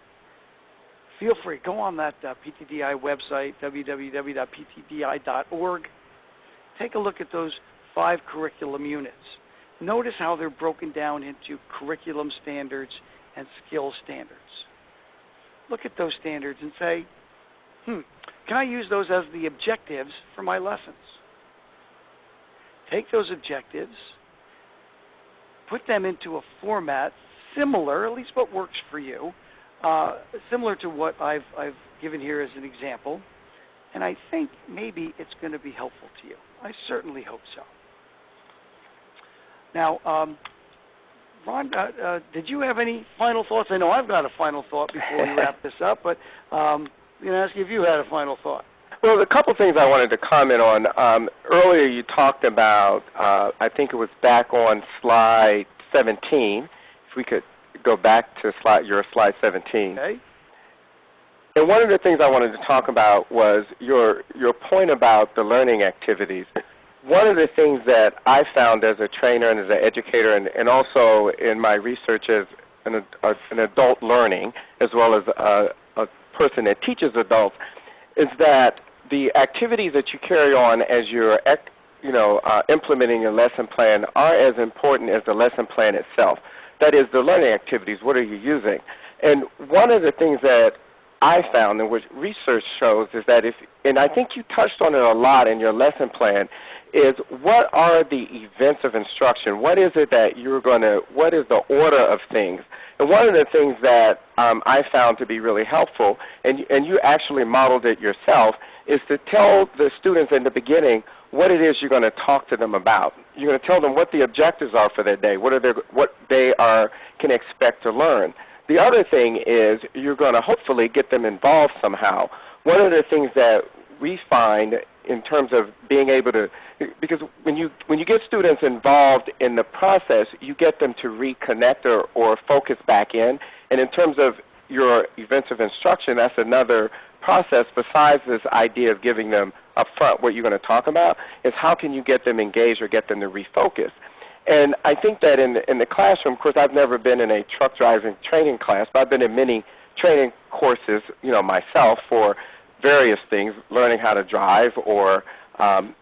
Feel free, go on that PTDI website, www.ptdi.org. Take a look at those 5 curriculum units. Notice how they're broken down into curriculum standards and skill standards. Look at those standards and say, can I use those as the objectives for my lessons? Take those objectives, put them into a format similar, at least what works for you, similar to what I've given here as an example, and I think maybe it's going to be helpful to you. I certainly hope so. Now, Ron, did you have any final thoughts? I know I've got a final thought before we wrap this up, but I'm going to ask you if you had a final thought.
Well, a couple things I wanted to comment on. Earlier you talked about, I think it was back on slide 17, if we could go back to your slide 17.
Okay.
And one of the things I wanted to talk about was your point about the learning activities. One of the things that I found as a trainer and as an educator, and also in my research as an adult learning, as well as a person that teaches adults, is that the activities that you carry on as you're implementing your lesson plan are as important as the lesson plan itself. That is, the learning activities, what are you using? And one of the things that I found, and which research shows, is that and I think you touched on it a lot in your lesson plan, is what are the events of instruction? What is it that what is the order of things? And one of the things that I found to be really helpful, and you actually modeled it yourself, is to tell the students in the beginning what it is you're going to talk to them about. You're going to tell them what the objectives are for their day, what they can expect to learn. The other thing is you're going to hopefully get them involved somehow. One of the things that we find in terms of being able to, because when you get students involved in the process, you get them to reconnect or focus back in. And in terms of your events of instruction, that's another process besides this idea of giving them up front what you're going to talk about, is how can you get them engaged or get them to refocus. And I think that in the classroom, of course, I've never been in a truck driving training class, but I've been in many training courses, myself for various things, learning how to drive or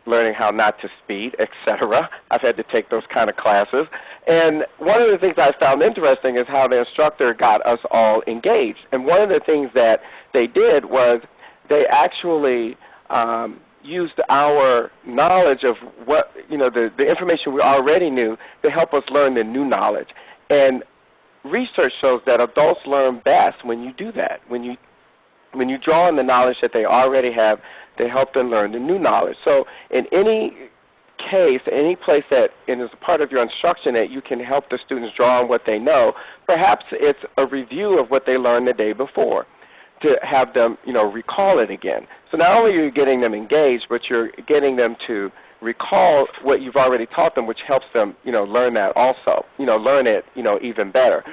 learning how not to speed, etc. I've had to take those kind of classes. And one of the things I found interesting is how the instructor got us all engaged. And one of the things that they did was they actually used our knowledge of what, the information we already knew to help us learn the new knowledge. And research shows that adults learn best when you do that, when you draw on the knowledge that they already have to help them learn the new knowledge. So in any case, any place that is a part of your instruction that you can help the students draw on what they know, perhaps it's a review of what they learned the day before to have them, recall it again. So not only are you getting them engaged, but you're getting them to recall what you've already taught them, which helps them, learn that also, learn it, even better.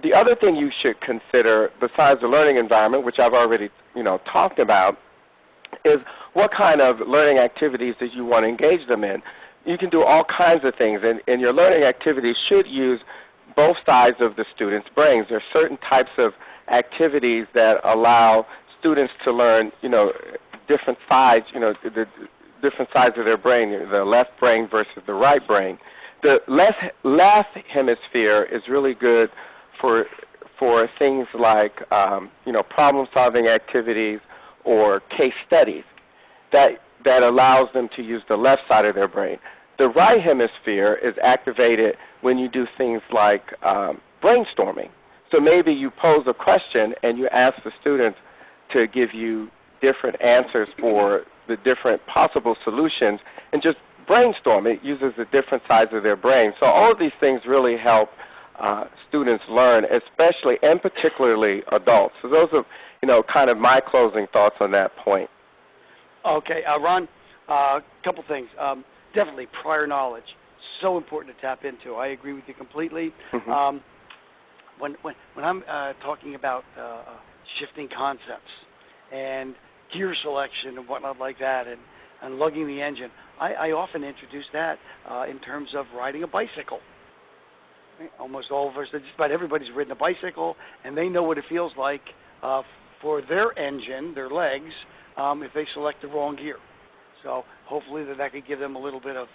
The other thing you should consider, besides the learning environment, which I've already, talked about, is what kind of learning activities that you want to engage them in. You can do all kinds of things, and your learning activities should use both sides of the student's brains. There are certain types of activities that allow students to learn, different sides, the different sides of their brain, the left brain versus the right brain. The left hemisphere is really good for things like, problem-solving activities or case studies that allows them to use the left side of their brain. The right hemisphere is activated when you do things like brainstorming. So maybe you pose a question and you ask the students to give you different answers for the different possible solutions and just brainstorm. It uses the different sides of their brain. So all of these things really help students learn, especially and particularly adults. So those are, kind of my closing thoughts on that point.
Okay, Ron, a couple things. Definitely prior knowledge, so important to tap into. I agree with you completely.
Mm-hmm.
When I'm talking about shifting concepts and gear selection and whatnot like that and lugging the engine, I often introduce that in terms of riding a bicycle. Almost all of us, just about everybody's ridden a bicycle, and they know what it feels like for their engine, their legs, if they select the wrong gear. So hopefully that could give them a little bit of,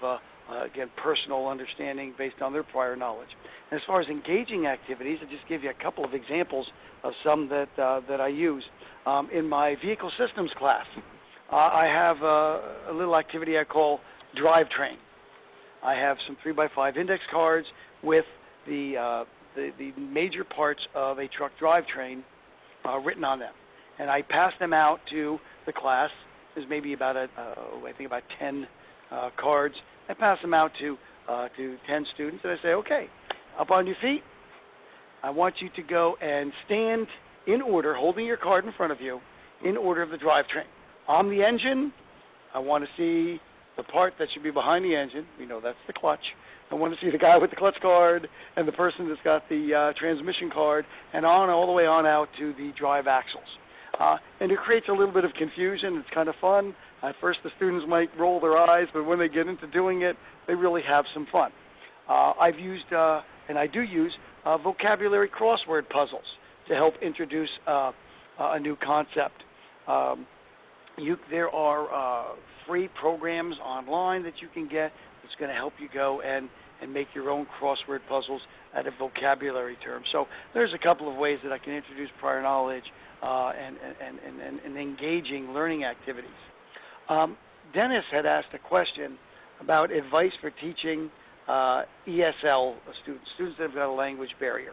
again, personal understanding based on their prior knowledge. And as far as engaging activities, I'll just give you a couple of examples of some that I use. In my vehicle systems class, I have a little activity I call drivetrain. I have some 3x5 index cards with the major parts of a truck drivetrain written on them, and I pass them out to the class. There's maybe about I think about 10 cards. I pass them out to 10 students, and I say, okay, up on your feet. I want you to go and stand in order, holding your card in front of you, in order of the drivetrain. On the engine, I want to see the part that should be behind the engine. We know that's the clutch. I want to see the guy with the clutch card and the person that's got the transmission card, and on all the way on out to the drive axles. And it creates a little bit of confusion. It's kind of fun. At first, the students might roll their eyes, but when they get into doing it, they really have some fun. I've used, and I do use, vocabulary crossword puzzles to help introduce a new concept. There are free programs online that you can get that's going to help you go and make your own crossword puzzles out of vocabulary terms. So there's a couple of ways that I can introduce prior knowledge and engaging learning activities. Dennis had asked a question about advice for teaching ESL students that have got a language barrier.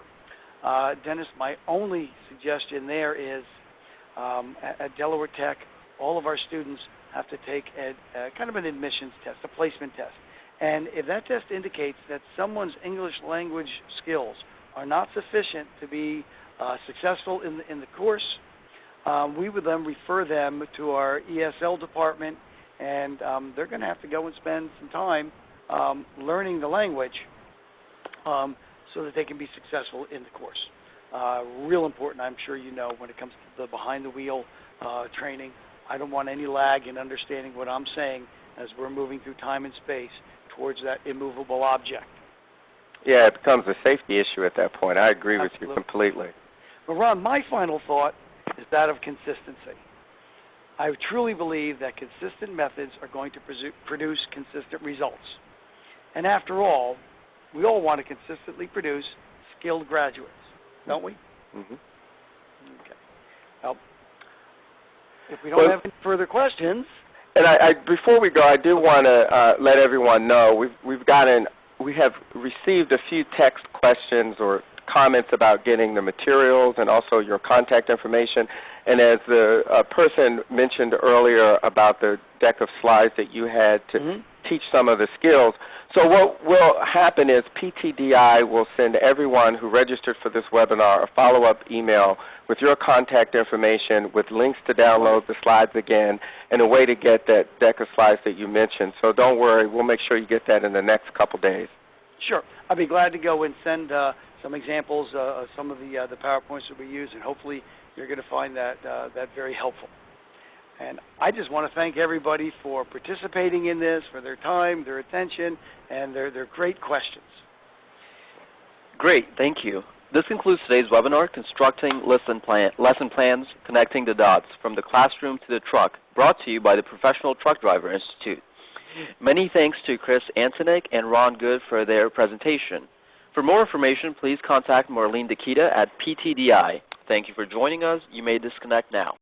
Dennis, my only suggestion there is at Delaware Tech, all of our students have to take kind of an admissions test, a placement test. And if that test indicates that someone's English language skills are not sufficient to be successful in the course, we would then refer them to our ESL department, and they're going to have to go and spend some time learning the language so that they can be successful in the course. Real important, I'm sure you know, when it comes to the behind-the-wheel training. I don't want any lag in understanding what I'm saying as we're moving through time and space towards that immovable object.
Yeah, it becomes a safety issue at that point. I agree
Absolutely.
with you completely.
But Ron, my final thought is that of consistency. I truly believe that consistent methods are going to produce consistent results. And after all, we all want to consistently produce skilled graduates, don't we?
Mm-hmm.
Okay. Well, if we don't have any further questions.
And I before we go, I do want to let everyone know we have received a few text questions or comments about getting the materials and also your contact information. And as the person mentioned earlier about the deck of slides that you had to teach some of the skills. So what will happen is PTDI will send everyone who registered for this webinar a follow-up email with your contact information, with links to download the slides again, and a way to get that deck of slides that you mentioned. So don't worry, we'll make sure you get that in the next couple days.
Sure. I'll be glad to go and send some examples of some of the PowerPoints that we use, and hopefully you're going to find that very helpful. And I just want to thank everybody for participating in this, for their time, their attention, and their great questions.
Great, thank you. This concludes today's webinar, Constructing Lesson Plans, Connecting the Dots, from the Classroom to the Truck, brought to you by the Professional Truck Driver Institute. Many thanks to Chris Antonik and Ron Good for their presentation. For more information, please contact Marlene Dekita at PTDI. Thank you for joining us. You may disconnect now.